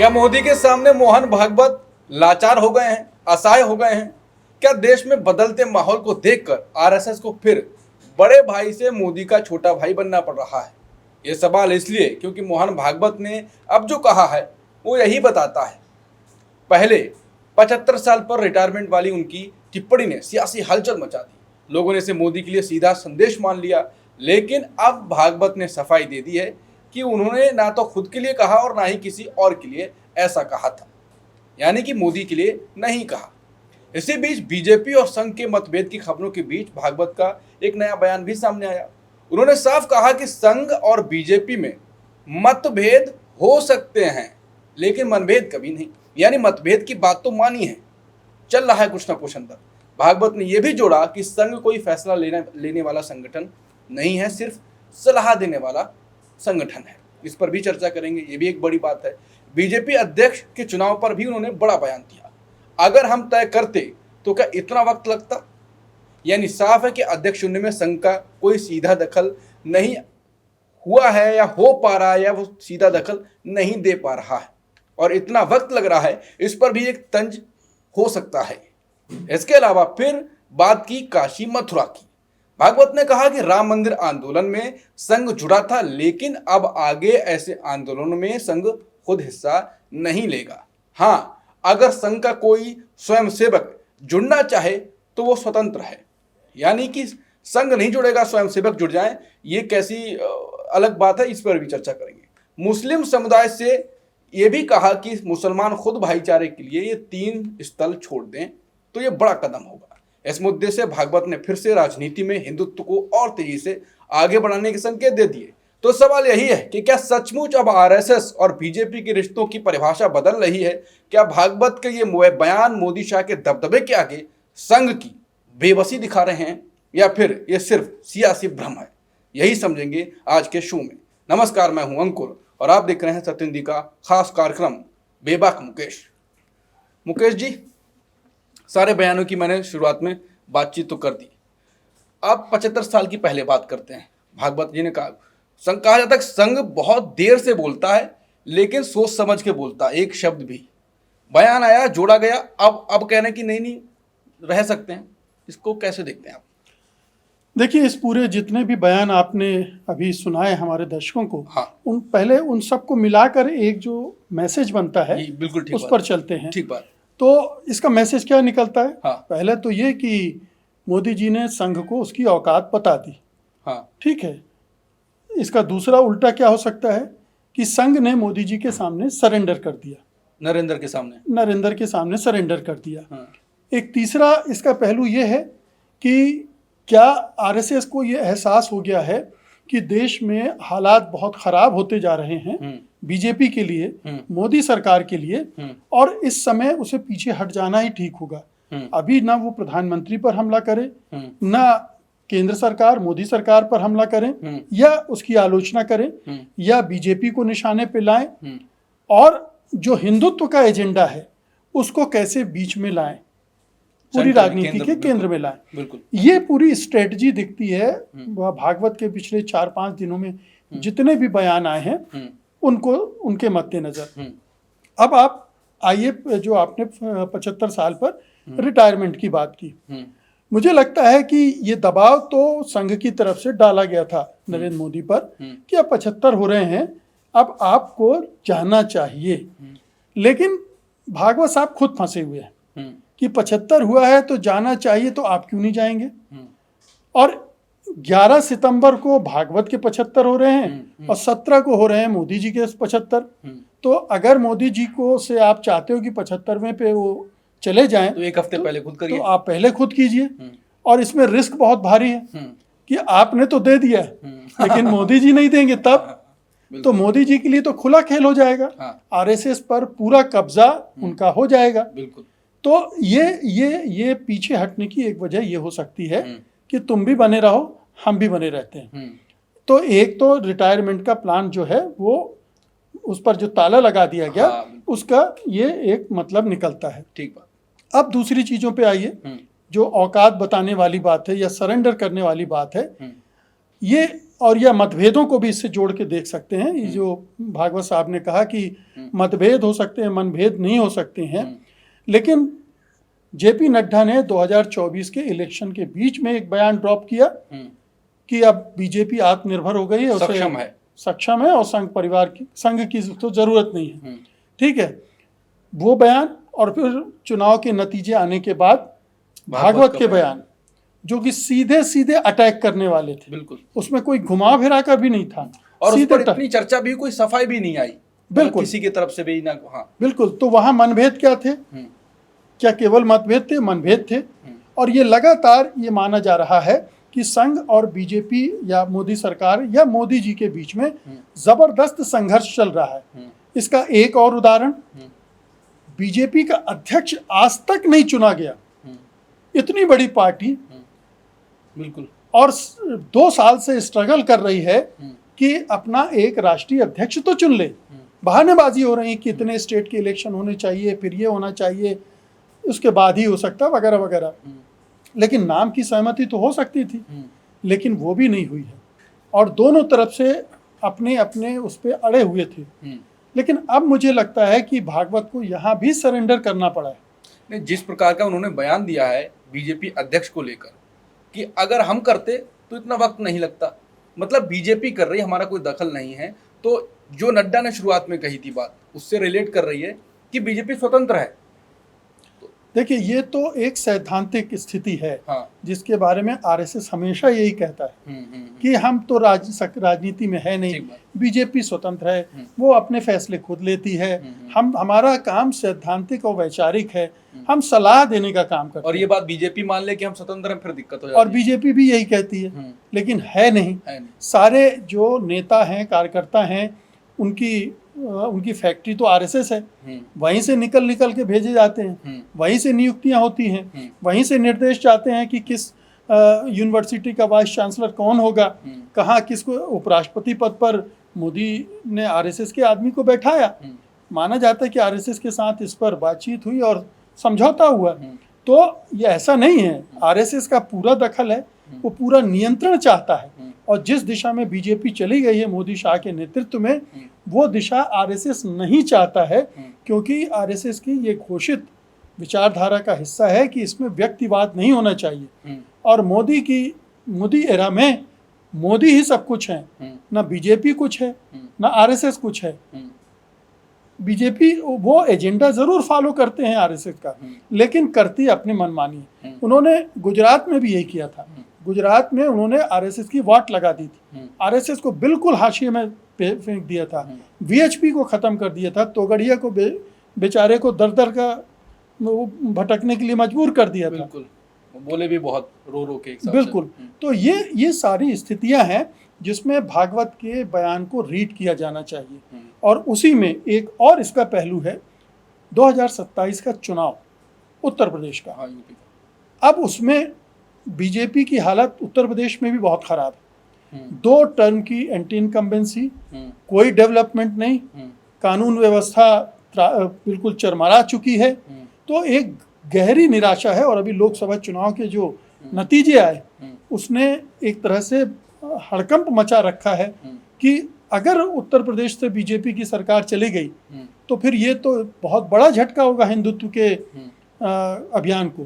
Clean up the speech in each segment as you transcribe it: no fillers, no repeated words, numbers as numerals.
क्या मोदी के सामने मोहन भागवत लाचार हो गए हैं, असहाय हो गए हैं? क्या देश में बदलते माहौल को देखकर आरएसएस को फिर बड़े भाई से मोदी का छोटा भाई बनना पड़ रहा है? ये सवाल इसलिए क्योंकि मोहन भागवत ने अब जो कहा है वो यही बताता है। पहले 75 साल पर रिटायरमेंट वाली उनकी टिप्पणी ने सियासी हलचल मचा दी। लोगों ने इसे मोदी के लिए सीधा संदेश मान लिया, लेकिन अब भागवत ने सफाई दे दी है कि उन्होंने ना तो खुद के लिए कहा और ना ही किसी और के लिए ऐसा कहा था, यानी कि मोदी के लिए नहीं कहा। इसी बीच बीजेपी और संघ के मतभेद की खबरों के बीच भागवत का एक नया बयान भी सामने आया। उन्होंने साफ कहा कि संघ और बीजेपी में मतभेद हो सकते हैं लेकिन मनभेद कभी नहीं, यानी मतभेद की बात तो मानी है, चल रहा है कुछ ना कुछ अंदर। भागवत ने यह भी जोड़ा कि संघ कोई फैसला लेने वाला संगठन नहीं है, सिर्फ सलाह देने वाला संगठन है। इस पर भी चर्चा करेंगे, ये भी एक बड़ी बात है। बीजेपी अध्यक्ष के चुनाव पर भी उन्होंने बड़ा बयान दिया। अगर हम तय करते तो क्या इतना वक्त लगता? यानी साफ है कि अध्यक्ष चुनने में संघ का कोई सीधा दखल नहीं हुआ है या हो पा रहा है, या वो सीधा दखल नहीं दे पा रहा है, और इतना वक्त लग रहा है, इस पर भी एक तंज हो सकता है। इसके अलावा फिर बात की काशी मथुरा की। भागवत ने कहा कि राम मंदिर आंदोलन में संघ जुड़ा था, लेकिन अब आगे ऐसे आंदोलनों में संघ खुद हिस्सा नहीं लेगा। हाँ, अगर संघ का कोई स्वयंसेवक जुड़ना चाहे तो वो स्वतंत्र है, यानी कि संघ नहीं जुड़ेगा, स्वयंसेवक जुड़ जाएं, ये कैसी अलग बात है, इस पर भी चर्चा करेंगे। मुस्लिम समुदाय से ये भी कहा कि मुसलमान खुद भाईचारे के लिए ये 3 स्थल छोड़ दें तो ये बड़ा कदम होगा। इस मुद्दे से भागवत ने फिर से राजनीति में हिंदुत्व को और तेजी से आगे बढ़ाने के संकेत दे दिए। तो सवाल यही है कि क्या सचमुच अब आरएसएस और बीजेपी के रिश्तों की परिभाषा बदल रही है? क्या भागवत के ये बयान मोदी शाह के दबदबे के आगे संघ की बेबसी दिखा रहे हैं, या फिर ये सिर्फ सियासी भ्रम है? यही समझेंगे आज के शो में। नमस्कार, मैं हूं अंकुर और आप देख रहे हैं सत्येंद्र दी का खास कार्यक्रम बेबाक मुकेश। मुकेश जी, सारे बयानों की मैंने शुरुआत में बातचीत तो कर दी, अब 75 साल की पहले बात करते हैं। भागवत जी ने कहा जाता है संघ बहुत देर से बोलता है लेकिन सोच समझ के बोलता है, एक शब्द भी बयान आया जोड़ा गया, अब कहने की नहीं रह सकते हैं। इसको कैसे देखते हैं आप? देखिए, इस पूरे जितने भी बयान आपने अभी सुनाए हमारे दर्शकों को, हाँ, उन सबको मिलाकर एक जो मैसेज बनता है बिल्कुल ठीक उस पर चलते हैं। ठीक बात। तो इसका मैसेज क्या निकलता है? हाँ, पहले तो ये कि मोदी जी ने संघ को उसकी औकात बता दी। हाँ, ठीक है। इसका दूसरा उल्टा क्या हो सकता है कि संघ ने मोदी जी के सामने सरेंडर कर दिया, नरेंद्र के सामने सरेंडर कर दिया। हाँ। एक तीसरा इसका पहलू ये है कि क्या आरएसएस को ये एहसास हो गया है कि देश में हालात बहुत खराब होते जा रहे हैं बीजेपी के लिए, मोदी सरकार के लिए, और इस समय उसे पीछे हट जाना ही ठीक होगा। अभी ना वो प्रधानमंत्री पर हमला करे, ना केंद्र सरकार मोदी सरकार पर हमला करें या उसकी आलोचना करें या बीजेपी को निशाने पे लाएं, और जो हिंदुत्व का एजेंडा है उसको कैसे बीच में लाएं, पूरी राजनीति के केंद्र में लाएं। बिल्कुल, ये पूरी स्ट्रेटजी दिखती है भागवत के पिछले 4-5 दिनों में जितने भी बयान आए हैं उनके मद्देनजर। अब आप आइए, जो आपने 75 साल पर रिटायरमेंट की बात की, मुझे लगता है कि ये दबाव तो संघ की तरफ से डाला गया था नरेंद्र मोदी पर कि अब 75 हो रहे हैं, अब आपको जाना चाहिए। लेकिन भागवत साहब खुद फंसे हुए हैं कि 75 हुआ है तो जाना चाहिए, तो आप क्यों नहीं जाएंगे? और 11 सितंबर को भागवत के 75 हो रहे हैं और 17 को हो रहे हैं मोदी जी के 75। तो अगर मोदी जी को से आप चाहते हो कि 75वें पे वो चले जाएं तो एक हफ्ते पहले खुद करिए, तो आप पहले खुद कीजिए। और इसमें रिस्क बहुत भारी है कि आपने तो दे दिया लेकिन मोदी जी नहीं देंगे, तब तो मोदी जी के लिए तो खुला खेल हो जाएगा। आरएसएस पर पूरा कब्जा उनका हो जाएगा। बिल्कुल। तो ये पीछे हटने की एक वजह ये हो सकती है कि तुम भी बने रहो, हम भी बने रहते हैं। तो एक तो रिटायरमेंट का प्लान जो है वो उस पर जो ताला लगा दिया गया, उसका ये एक मतलब निकलता है। ठीक बात। अब दूसरी चीजों पे आइए, जो औकात बताने वाली बात है या सरेंडर करने वाली बात है, ये और या मतभेदों को भी इससे जोड़ के देख सकते हैं। ये जो भागवत साहब ने कहा कि मतभेद हो सकते हैं, मनभेद नहीं हो सकते हैं, लेकिन जेपी नड्डा ने 2024 के इलेक्शन के बीच में एक बयान ड्रॉप किया कि अब बीजेपी आत्मनिर्भर हो गई है, उसे सक्षम है और संघ की तो जरूरत नहीं है। ठीक है, वो बयान और फिर चुनाव के नतीजे आने के बाद भागवत के बयान जो कि सीधे सीधे अटैक करने वाले थे, बिल्कुल, उसमें कोई घुमा फिरा कर भी नहीं था और उस पर इतनी चर्चा भी, कोई सफाई भी नहीं आई, बिल्कुल किसी की तरफ से भी ना। हाँ बिल्कुल, तो वहां मनभेद क्या थे? क्या केवल मतभेद थे? मनभेद थे। और ये लगातार ये माना जा रहा है कि संघ और बीजेपी या मोदी सरकार या मोदी जी के बीच में जबरदस्त संघर्ष चल रहा है। इसका एक और उदाहरण, बीजेपी का अध्यक्ष आज तक नहीं चुना गया, इतनी बड़ी पार्टी, बिल्कुल, और 2 साल से स्ट्रगल कर रही है कि अपना एक राष्ट्रीय अध्यक्ष तो चुन ले। बहानेबाजी हो रही कि इतने स्टेट के इलेक्शन होने चाहिए, फिर ये होना चाहिए, उसके बाद ही हो सकता, वगैरह वगैरह। लेकिन नाम की सहमति तो हो सकती थी, लेकिन वो भी नहीं हुई है, और दोनों तरफ से अपने अपने उस पर अड़े हुए थे। लेकिन अब मुझे लगता है कि भागवत को यहाँ भी सरेंडर करना पड़ा है। नहीं, जिस प्रकार का उन्होंने बयान दिया है बीजेपी अध्यक्ष को लेकर कि अगर हम करते तो इतना वक्त नहीं लगता, मतलब बीजेपी कर रही, हमारा कोई दखल नहीं है, तो जो नड्डा ने शुरुआत में कही थी बात, उससे रिलेट कर रही है कि बीजेपी स्वतंत्र है। देखिए, ये तो एक सैद्धांतिक स्थिति है, हाँ, जिसके बारे में आरएसएस हमेशा यही कहता है कि हम तो राजनीति में है नहीं, बीजेपी स्वतंत्र है, वो अपने फैसले खुद लेती है, हमारा काम सैद्धांतिक और वैचारिक है, हम सलाह देने का काम करते हैं। और ये बात बीजेपी मान ले कि हम स्वतंत्र हैं, फिर दिक्कत हो जाती है। और बीजेपी भी यही कहती है, लेकिन है नहीं। सारे जो नेता हैं, कार्यकर्ता हैं, उनकी फैक्ट्री तो आरएसएस है, वहीं से निकल के भेजे जाते हैं, वहीं से नियुक्तियां होती हैं, वहीं से निर्देश जाते हैं कि किस यूनिवर्सिटी का वाइस चांसलर कौन होगा, कहाँ किसको उपराष्ट्रपति पद पर मोदी ने आरएसएस के आदमी को बैठाया। माना जाता है कि आरएसएस के साथ इस पर बातचीत हुई और समझौता हुआ। तो ये ऐसा नहीं है, आरएसएस का पूरा दखल है, वो पूरा नियंत्रण चाहता है, और जिस दिशा में बीजेपी चली गई है मोदी शाह के नेतृत्व में, वो दिशा आरएसएस नहीं चाहता है, क्योंकि आरएसएस की ये घोषित विचारधारा का हिस्सा है कि इसमें व्यक्तिवाद नहीं होना चाहिए। और मोदी एरा में मोदी ही सब कुछ है, ना बीजेपी कुछ है, ना आरएसएस कुछ है। बीजेपी वो एजेंडा जरूर फॉलो करते हैं आरएसएस का, लेकिन करती अपनी मनमानी है। उन्होंने गुजरात में भी यही किया था। गुजरात में उन्होंने आरएसएस की वाट लगा दी थी, आरएसएस को बिल्कुल हाशिए में फेंक दिया था, वीएचपी को खत्म कर दिया था, तोगड़िया को बेचारे को दर का भटकने के लिए मजबूर कर दिया था। बोले भी बहुत रो के बिल्कुल। तो ये सारी स्थितियां हैं जिसमें भागवत के बयान को रीड किया जाना चाहिए। और उसी में एक और इसका पहलू है 2027 का चुनाव उत्तर प्रदेश का। अब उसमें बीजेपी की हालत उत्तर प्रदेश में भी बहुत खराब है। 2 टर्म की एंटी इनकम्बेंसी, कोई डेवलपमेंट नहीं, कानून व्यवस्था बिल्कुल चरमरा चुकी है। तो एक गहरी निराशा है। और अभी लोकसभा चुनाव के जो नतीजे आए, उसने एक तरह से हड़कंप मचा रखा है कि अगर उत्तर प्रदेश से बीजेपी की सरकार चली गई तो फिर ये तो बहुत बड़ा झटका होगा हिंदुत्व के अभियान को।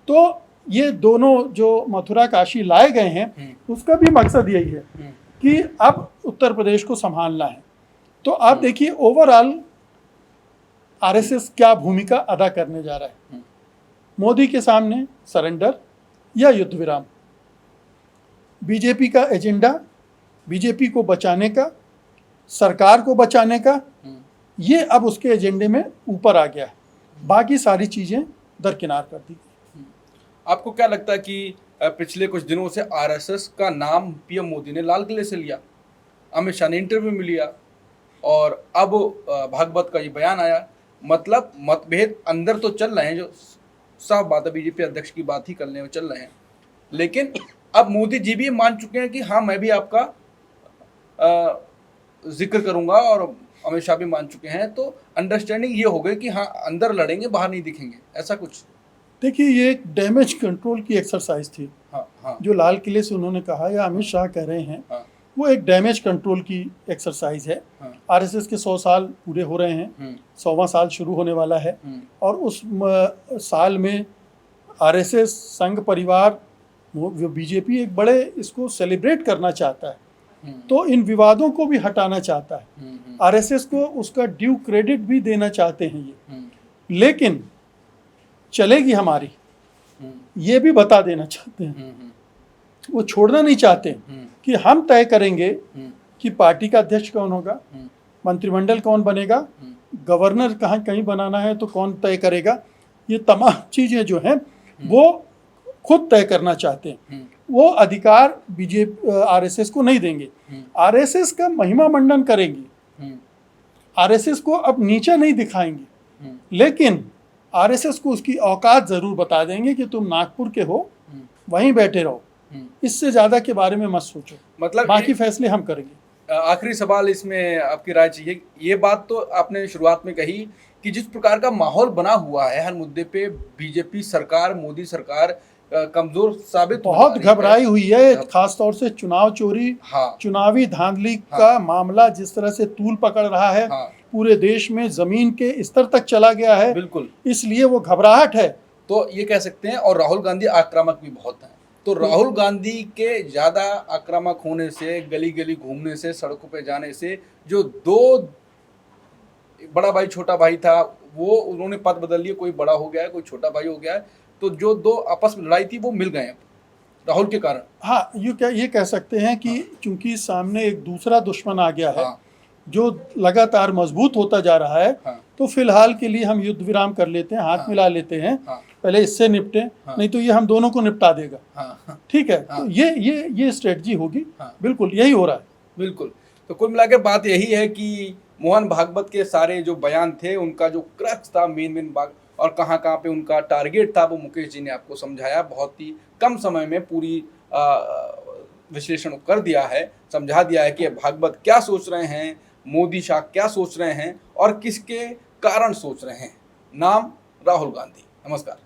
तो ये दोनों जो मथुरा काशी लाए गए हैं, उसका भी मकसद यही है कि अब उत्तर प्रदेश को संभालना है। तो आप देखिए ओवरऑल आरएसएस क्या भूमिका अदा करने जा रहा है। मोदी के सामने सरेंडर या युद्ध विराम। बीजेपी का एजेंडा बीजेपी को बचाने का, सरकार को बचाने का, ये अब उसके एजेंडे में ऊपर आ गया है। बाकी सारी चीजें दरकिनार कर दी। आपको क्या लगता है कि पिछले कुछ दिनों से आरएसएस का नाम पीएम मोदी ने लाल किले से लिया, अमित शाह ने इंटरव्यू में लिया, और अब भागवत का ये बयान आया, मतलब मतभेद अंदर तो चल रहे हैं, जो साफ बात है, बीजेपी अध्यक्ष की बात ही करने में चल रहे हैं, लेकिन अब मोदी जी भी मान चुके हैं कि हाँ मैं भी आपका जिक्र करूंगा, और अमित शाह भी मान चुके हैं। तो अंडरस्टैंडिंग ये हो गई कि हाँ अंदर लड़ेंगे, बाहर नहीं दिखेंगे, ऐसा कुछ। देखिए, ये एक डैमेज कंट्रोल की एक्सरसाइज थी। हाँ। जो लाल किले से उन्होंने कहा, या अमित शाह कह रहे हैं वो एक डैमेज कंट्रोल की एक्सरसाइज है। हाँ। आरएसएस के 100 साल पूरे हो रहे हैं, 100वां साल शुरू होने वाला है, और उस साल में आरएसएस संघ परिवार बीजेपी एक बड़े इसको सेलिब्रेट करना चाहता है, तो इन विवादों को भी हटाना चाहता है। आरएसएस को उसका ड्यू क्रेडिट भी देना चाहते हैं ये, लेकिन चलेगी हमारी ये भी बता देना चाहते हैं। वो छोड़ना नहीं चाहते कि हम तय करेंगे कि पार्टी का अध्यक्ष कौन होगा, मंत्रिमंडल कौन बनेगा, गवर्नर कहीं बनाना है तो कौन तय करेगा। ये तमाम चीज़ें जो हैं वो खुद तय करना चाहते हैं। वो अधिकार बीजेपी आरएसएस को नहीं देंगे। आरएसएस का महिमा मंडन करेंगे, आरएसएस को अब नीचा नहीं दिखाएंगे, लेकिन आरएसएस को उसकी औकात ज़रूर बता देंगे कि तुम नागपुर के हो, वहीं बैठे रहो, इससे ज़्यादा के बारे में मत सोचो, मतलब बाकी फैसले हम करेंगे। आखिरी सवाल इसमें आपकी राय चाहिए। ये बात तो आपने शुरुआत में कही कि जिस प्रकार का माहौल बना हुआ है हर मुद्दे पे, बीजेपी सरकार, मोदी सरकार कमजोर साबित बहुत घबराई हुई है, खासतौर से चुनाव चोरी, हाँ, चुनावी धांधली का मामला जिस तरह से तूल पकड़ रहा है, हाँ, पूरे देश में जमीन के स्तर तक चला गया है, बिल्कुल, इसलिए वो घबराहट है, तो ये कह सकते हैं। और राहुल गांधी आक्रामक भी बहुत हैं, तो राहुल गांधी के ज्यादा आक्रामक होने से, गली गली घूमने से, सड़कों पे जाने से, जो दो बड़ा भाई छोटा भाई था वो उन्होंने पद बदल लिया, कोई बड़ा हो गया है, कोई छोटा भाई हो गया है, तो जो दो आपस में लड़ाई थी वो मिल गए राहुल के कारण। हाँ, ये कह सकते हैं कि चूंकि सामने एक दूसरा दुश्मन आ गया है, जो लगातार मजबूत होता जा रहा है, तो फिलहाल के लिए हम युद्ध विराम कर लेते हैं, हाथ मिला लेते हैं, पहले इससे निपटें, नहीं तो ये हम दोनों को निपटा देगा। ठीक है, तो ये स्ट्रेटजी होगी। बिल्कुल यही हो रहा है। बिल्कुल, तो कुल मिलाकर बात यही है कि मोहन भागवत के सारे जो बयान थे, उनका जो क्रक्स था, मेन बात और कहाँ पे उनका टारगेट था, वो मुकेश जी ने आपको समझाया। बहुत ही कम समय में पूरी विश्लेषण कर दिया है, समझा दिया है कि भागवत क्या सोच रहे हैं, मोदी शाह क्या सोच रहे हैं और किसके कारण सोच रहे हैं। नाम राहुल गांधी। नमस्कार।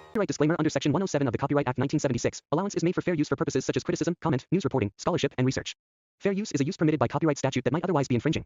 Copyright disclaimer under Section 107 of the Copyright Act 1976. Allowance is made for fair use for purposes such as criticism, comment, news reporting, scholarship, and research. Fair use is a use permitted by copyright statute that might otherwise be infringing.